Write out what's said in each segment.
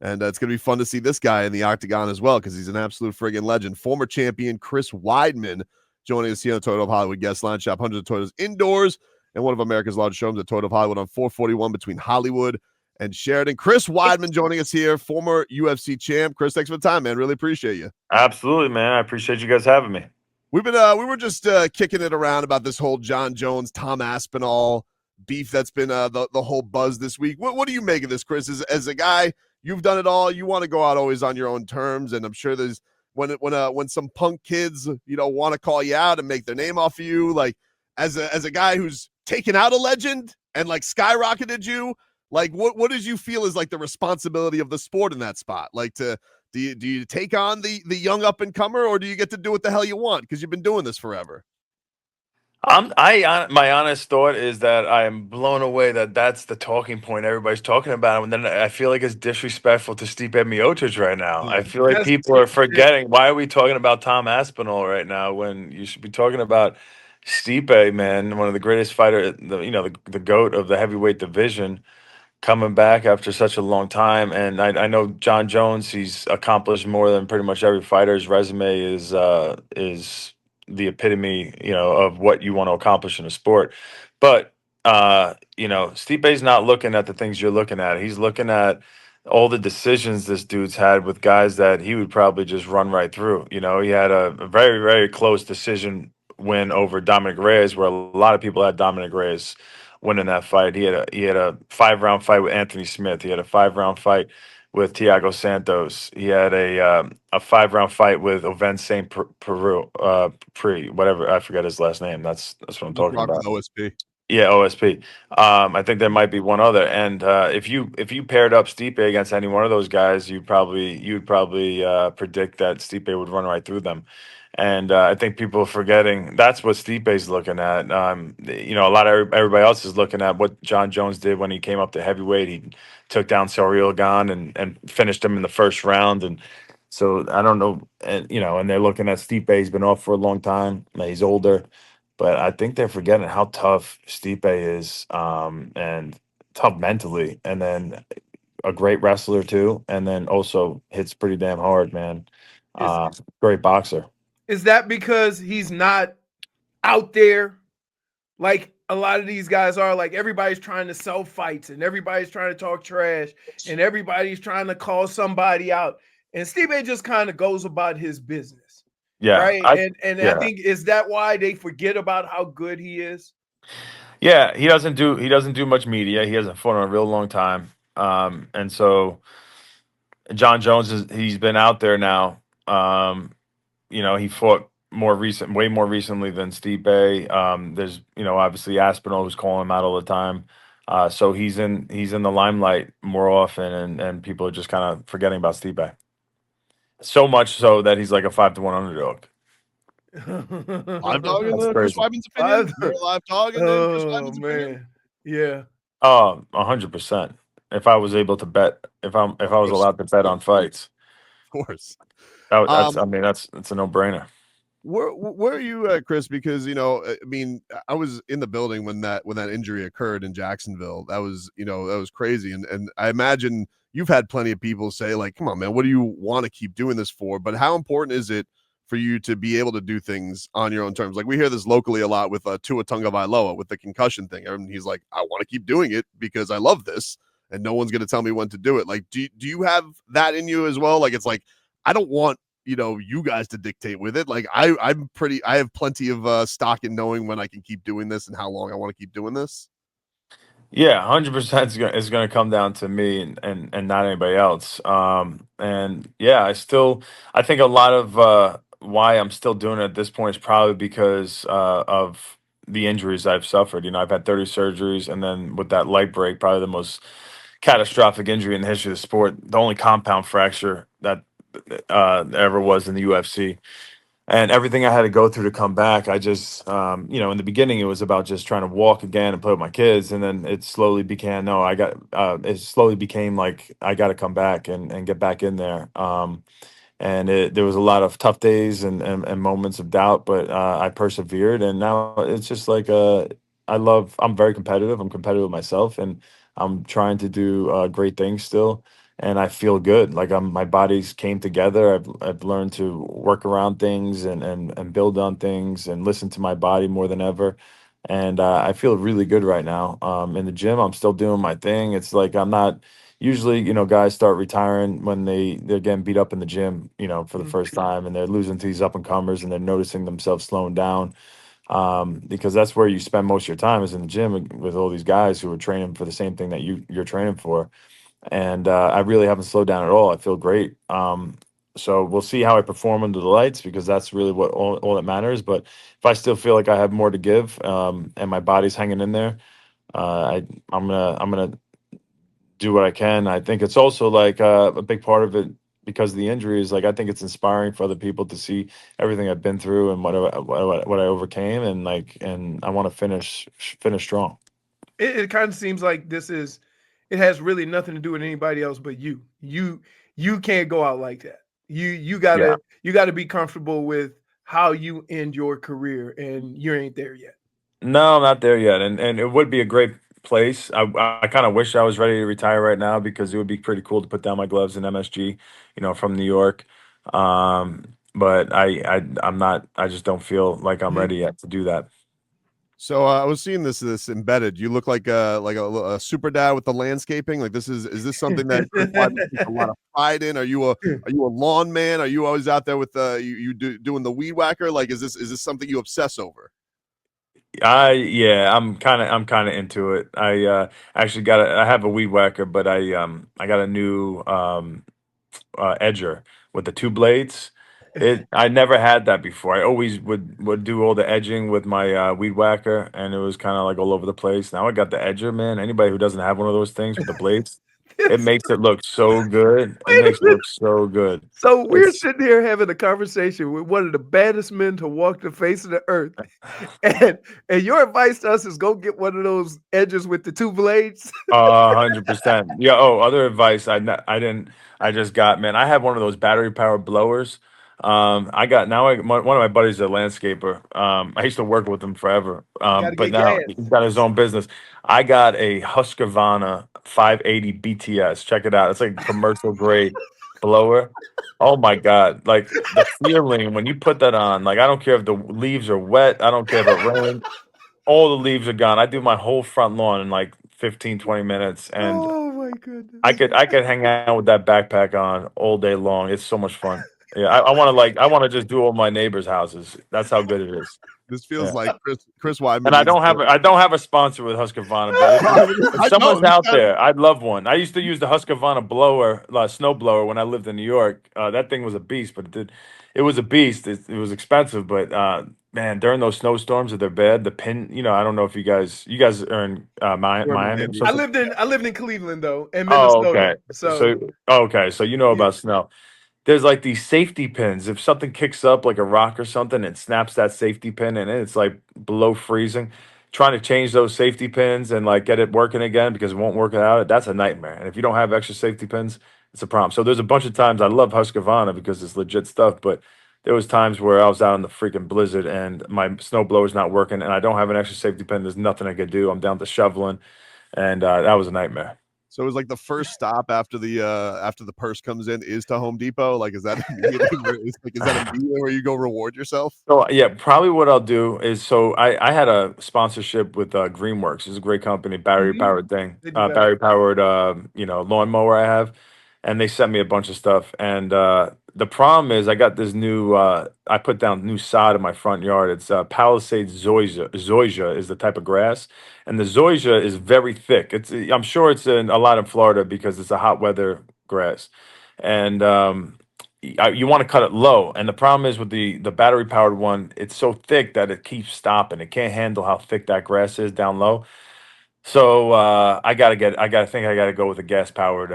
And it's going to be fun to see this guy in the octagon as well because he's an absolute friggin' legend. Former champion Chris Weidman joining us here on Toyota of Hollywood Guest Line. Shop hundreds of Toyotas indoors and one of America's largest showrooms at Toyota of Hollywood on 441 between Hollywood and Sheridan. Chris Weidman joining us here, former UFC champ. Chris, thanks for the time, man. Really appreciate you. Absolutely, man. I appreciate you guys having me. We were just kicking it around about this whole John Jones, Tom Aspinall beef that's been the whole buzz this week. What do you make of this, Chris? As a guy, you've done it all. You want to go out always on your own terms, and I'm sure there's when some punk kids want to call you out and make their name off of you, like as a guy who's taken out a legend and like skyrocketed you, like what did you feel is like the responsibility of the sport in that spot? Like do you take on the young up and comer, or do you get to do what the hell you want because you've been doing this forever? My honest thought is that I am blown away that that's the talking point everybody's talking about, and then I feel like it's disrespectful to Stipe Miocic right now. I feel like people are forgetting, why are we talking about Tom Aspinall right now when you should be talking about Stipe, man, one of the greatest fighter, the goat of the heavyweight division, coming back after such a long time. And I know John Jones, he's accomplished more than pretty much every fighter. His resume is the epitome, of what you want to accomplish in a sport. But Stipe's not looking at the things you're looking at. He's looking at all the decisions this dude's had with guys that he would probably just run right through. He had a very, very close decision win over Dominic Reyes, where a lot of people had Dominic Reyes winning that fight. He had a 5-round fight with Anthony Smith. He had a 5-round fight with Thiago Santos. He had a 5-round fight with Oven Saint Peru, whatever, I forget his last name. That's what I'm talking about. OSP. Yeah, OSP. I think there might be one other. And if you paired up Stipe against any one of those guys, you'd probably predict that Stipe would run right through them. And I think people are forgetting that's what Stipe's looking at. A lot of everybody else is looking at what John Jones did when he came up to heavyweight. He took down Cyril Gane and finished him in the first round. And so I don't know, and they're looking at Stipe. He's been off for a long time. He's older. But I think they're forgetting how tough Stipe is, and tough mentally, and then a great wrestler too, and then also hits pretty damn hard, man. Great boxer. Is that because he's not out there like a lot of these guys are? Like everybody's trying to sell fights and everybody's trying to talk trash and everybody's trying to call somebody out. And Stipe just kind of goes about his business. Yeah. Right. I think, is that why they forget about how good he is? Yeah, he doesn't do much media. He hasn't fought in a real long time. And so John Jones he's been out there now. He fought way more recently than Stipe. There's obviously Aspinall who's calling him out all the time. So he's in the limelight more often, and people are just kind of forgetting about Stipe. So much so that he's like a 5-1 underdog. Live dog in the Chris Weidman's opinion. You're a live dog in the Chris Weidman's opinion. Yeah. 100%. If I was able to bet, if I was allowed to bet on fights, of course. That's a no-brainer. Where are you at, Chris? Because I was in the building when that injury occurred in Jacksonville. That was crazy, and I imagine you've had plenty of people say like, "Come on, man, what do you want to keep doing this for?" But how important is it for you to be able to do things on your own terms? Like we hear this locally a lot with Tua Tagovailoa with the concussion thing. And he's like, "I want to keep doing it because I love this, and no one's going to tell me when to do it." Like, do you have that in you as well? Like, it's like I don't want you guys to dictate with it. Like I have plenty of stock in knowing when I can keep doing this and how long I want to keep doing this. Yeah, 100% is going to come down to me and not anybody else. And yeah, I think a lot of why I'm still doing it at this point is probably because of the injuries I've suffered. I've had 30 surgeries, and then with that light break, probably the most catastrophic injury in the history of the sport, the only compound fracture that ever was in the UFC. And everything I had to go through to come back, I just, in the beginning, it was about just trying to walk again and play with my kids. And then it slowly became, it slowly became like, I got to come back and get back in there. There was a lot of tough days and moments of doubt, but I persevered. And now it's just like, I'm very competitive. I'm competitive with myself, and I'm trying to do great things still. and I feel good. Like my body's came together. I've learned to work around things and build on things and listen to my body more than ever. And I feel really good right now. In the gym, I'm still doing my thing. It's like I'm not usually, guys start retiring when they're getting beat up in the gym, for the first time, and they're losing to these up and comers, and they're noticing themselves slowing down. Because that's where you spend most of your time is in the gym with all these guys who are training for the same thing that you're training for. And I really haven't slowed down at all. I feel great. So we'll see how I perform under the lights, because that's really what all that matters. But if I still feel like I have more to give, and my body's hanging in there, I'm gonna do what I can. I think it's also like a big part of it, because of the injuries. Like, I think it's inspiring for other people to see everything I've been through and what I overcame, and I want to finish strong. It kind of seems like it has really nothing to do with anybody else but you. You can't go out like that. You Yeah. gotta be comfortable with how you end your career, and you ain't there yet. No, I'm not there yet, and it would be a great place. I kind of wish I was ready to retire right now, because it would be pretty cool to put down my gloves in MSG, from New York. But I'm not. I just don't feel like I'm ready yet to do that. So I was seeing this embedded. You look like a super dad with the landscaping. Like, is this something that Chris Weidman takes a lot of pride in? Are you a lawn man? Are you always out there with doing the weed whacker? Like, is this something you obsess over? Yeah, I'm kind of into it. I actually I have a weed whacker, but I got a new edger with the two blades. I never had that before. I always would do all the edging with my weed whacker, and it was kind of like all over the place. Now I got the edger, man. Anybody who doesn't have one of those things with the blades, it makes it look so good. It Wait a makes it minute. look so good. So we're It's sitting here having a conversation with one of the baddest men to walk the face of the earth, and your advice to us is go get one of those edges with the two blades. 100%. Yeah. Oh, other advice. I didn't. I just got, man. I have one of those battery powered blowers. I got now. One of my buddies is a landscaper. I used to work with him forever. Got to But get now gas. he's got his own business. I got a Husqvarna 580 BTS. Check it out. It's like commercial grade blower. Oh my God! Like the feeling when you put that on. Like, I don't care if the leaves are wet. I don't care if it rains. All the leaves are gone. I do my whole front lawn in like 15, 20 minutes, and Oh my goodness. I could hang out with that backpack on all day long. It's so much fun. Yeah, I want to just do all my neighbors' houses. That's how good it is. This feels Yeah. like Chris And Weidman I needs don't have to. I don't have a sponsor with Husqvarna, but if I know someone's this out guy. there, I'd love one. I used to use the Husqvarna blower, snow blower, when I lived in New York. That thing was a beast, but it was a beast. It was expensive, but man, during those snowstorms, if they're bad, the pin, I don't know if you guys are in We're in Miami or Miami. I something. lived in Cleveland though, and Oh, Minnesota. okay. So So you know yeah, about snow. There's like these safety pins. If something kicks up like a rock or something, it snaps that safety pin, and it's like below freezing. Trying to change those safety pins and like get it working again, because it won't work out, that's a nightmare. And if you don't have extra safety pins, it's a problem. So there's a bunch of times I love Husqvarna because it's legit stuff, but there was times where I was out in the freaking blizzard and my snow blower's not working, and I don't have an extra safety pin. There's nothing I could do. I'm down to shoveling, and that was a nightmare. So it was like the first stop after the purse comes in is to Home Depot. Like, is that immediately is that immediately where you go reward yourself? So yeah, probably what I'll do is, so I had a sponsorship with Greenworks. It's a great company, battery powered thing, they do better. battery powered lawnmower I have, and they sent me a bunch of stuff. And the problem is I got this new I put down new sod in my front yard. It's Palisade zoysia. Zoysia is the type of grass, and the zoysia is very thick. I'm sure it's in a lot in Florida because it's a hot weather grass, and you want to cut it low, and the problem is with the battery powered one, it's so thick that it keeps stopping. It can't handle how thick that grass is down low. So I gotta go with a gas powered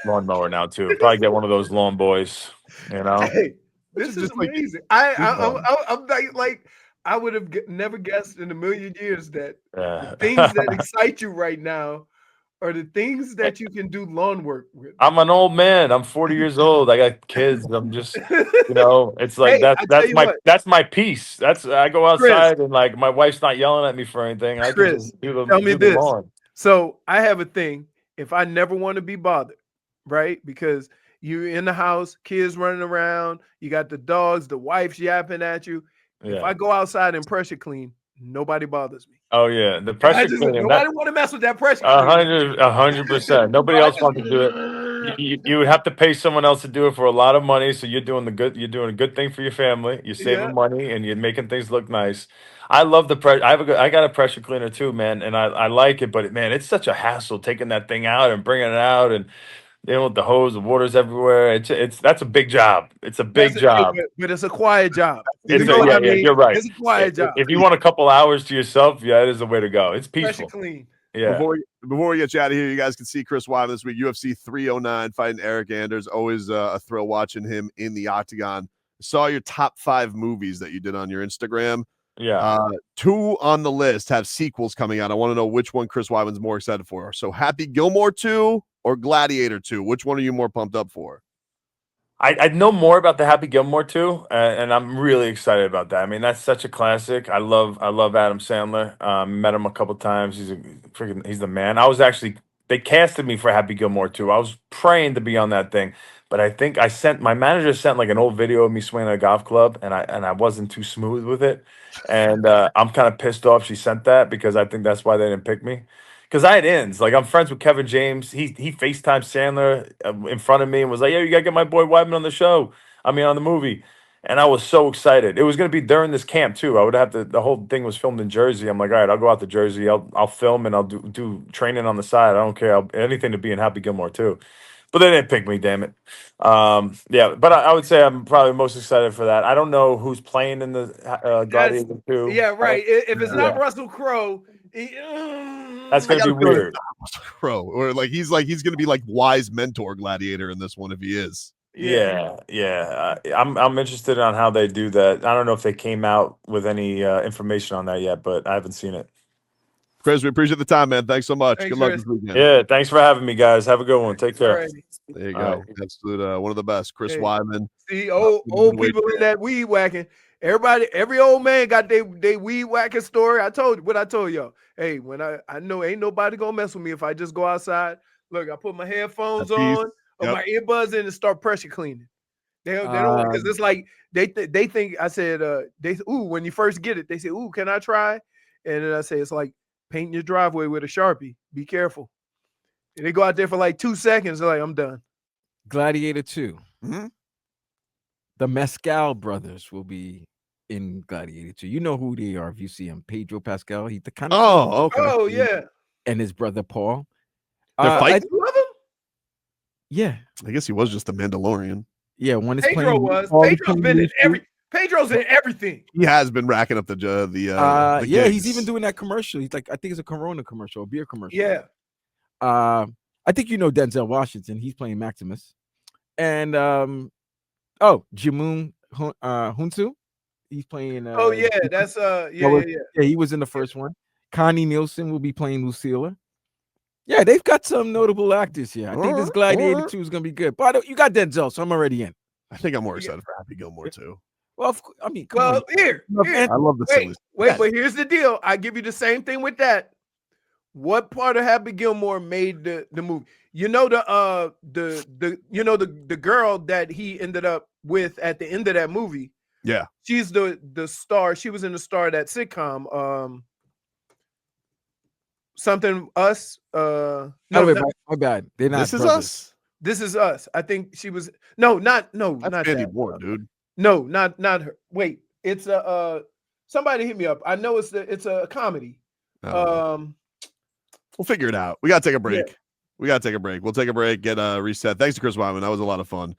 lawnmower now too. Probably get one of those lawn boys, you know. Hey, Which this is is just like, amazing. um, I'm like I would have never guessed in a million years that the things that Yeah. excite you right now are the things that you can do lawn work with. I'm an old man. I'm 40 years old. I got kids. I'm just, it's like Hey, that's I tell that's you my what, that's my peace. I go Chris, outside and like my wife's not yelling at me for anything. I can just Chris, tell me do the this. lawn. So I have a thing. If I never want to be bothered, right? Because you're in the house, kids running around, you got the dogs, the wife's yapping at you. Yeah. If I go outside and pressure clean, nobody bothers me. Oh yeah, the pressure cleaning. Nobody want to mess with that pressure cleaning. 100%. Nobody else wants to do it. You would have to pay someone else to do it for a lot of money. So you're doing a good thing for your family. You're saving money and you're making things look nice. I love the pressure. I got a pressure cleaner too, man, and I like it. But man, it's such a hassle taking that thing out and bringing it out, and with the hose, the water's everywhere. That's a big job. It's a big job. But it's a quiet job. You're right. It's a quiet job. If you want a couple hours to yourself, yeah, it is the way to go. It's peaceful. Pressure clean. Yeah. Before we get you out of here, you guys can see Chris Weidman this week, UFC 309, fighting Eric Anders. Always a thrill watching him in the octagon. Saw your top 5 movies that you did on your Instagram. Yeah. 2 on the list have sequels coming out. I want to know which one Chris Weidman's more excited for. So Happy Gilmore 2 or Gladiator 2? Which one are you more pumped up for? I know more about the Happy Gilmore 2, and I'm really excited about that. I mean, that's such a classic. I love Adam Sandler. Met him a couple times. He's the man. They casted me for Happy Gilmore 2. I was praying to be on that thing, but I think my manager sent like an old video of me swinging at a golf club, and I wasn't too smooth with it, and I'm kind of pissed off she sent that because I think that's why they didn't pick me. Because I had ins. Like, I'm friends with Kevin James. He FaceTimed Sandler in front of me and was like, "Yeah, you gotta get my boy Weidman on the show. I mean, on the movie." And I was so excited. It was gonna be during this camp too. I would have to. The whole thing was filmed in Jersey. I'm like, all right, I'll go out to Jersey. I'll film and I'll do training on the side. I don't care. Anything to be in Happy Gilmore too. But they didn't pick me. Damn it. Yeah. But I would say I'm probably most excited for that. I don't know who's playing in the Gladiator 2. Yeah, right. If it's not Russell Crowe. That's gonna be weird. Crow, or he's gonna be like wise mentor Gladiator in this one if he is. Yeah. I'm interested on how they do that. I don't know if they came out with any information on that yet, but I haven't seen it. Chris, we appreciate the time, man. Thanks so much. Thanks, Good luck Chris. this weekend. Yeah, thanks for having me, guys. Have a good one. Take care. There you go. Absolute one of the best. Chris Weidman. See, old people in that weed whacking. Every old man got they weed whacking story. I told y'all. Hey, when I know ain't nobody gonna mess with me if I just go outside. Look, I put my headphones on or my earbuds in and start pressure cleaning. They don't, because it's like they think I said when you first get it, they say, "Ooh, can I try?" And then I say it's like painting your driveway with a Sharpie. Be careful. And they go out there for like 2 seconds. They're like, I'm done. Gladiator 2. Mm-hmm. The Mescal brothers will be in Gladiator 2. You know who they are if you see him. Pedro Pascal. He's the kind of okay. Oh, yeah. And his brother Paul. They're fighting? Yeah. I guess he was just the Mandalorian. Yeah, one is Pedro playing. Pedro's been in Pedro's in everything. He has been racking up the yeah, gigs. he's even doing that commercial. He's like, I think it's a Corona commercial, a beer commercial. Yeah. I think you know Denzel Washington. He's playing Maximus. And Jimoon Hunsu. He's playing that's yeah, he was in the first one. Connie Nielsen will be playing Lucilla. Yeah, they've got some notable actors here. I think this Gladiator 2 is gonna be good. But you got Denzel, so I'm already in. I think I'm more excited for Happy Gilmore too. Well, I mean, come on. Here. I love the silly. Wait, but here's the deal. I give you the same thing with that. What part of Happy Gilmore made the movie? You know the girl that he ended up with at the end of that movie. Yeah, she's the star. She was in the star of that sitcom. Something Us. No, my bad. They're not. This Is Us. This Is Us. I think she was. Not Andy Moore, dude. No, not her. Wait, it's somebody hit me up. I know it's a comedy. We'll figure it out. We gotta take a break. Yeah. We'll take a break. Get reset. Thanks to Chris Weidman. That was a lot of fun.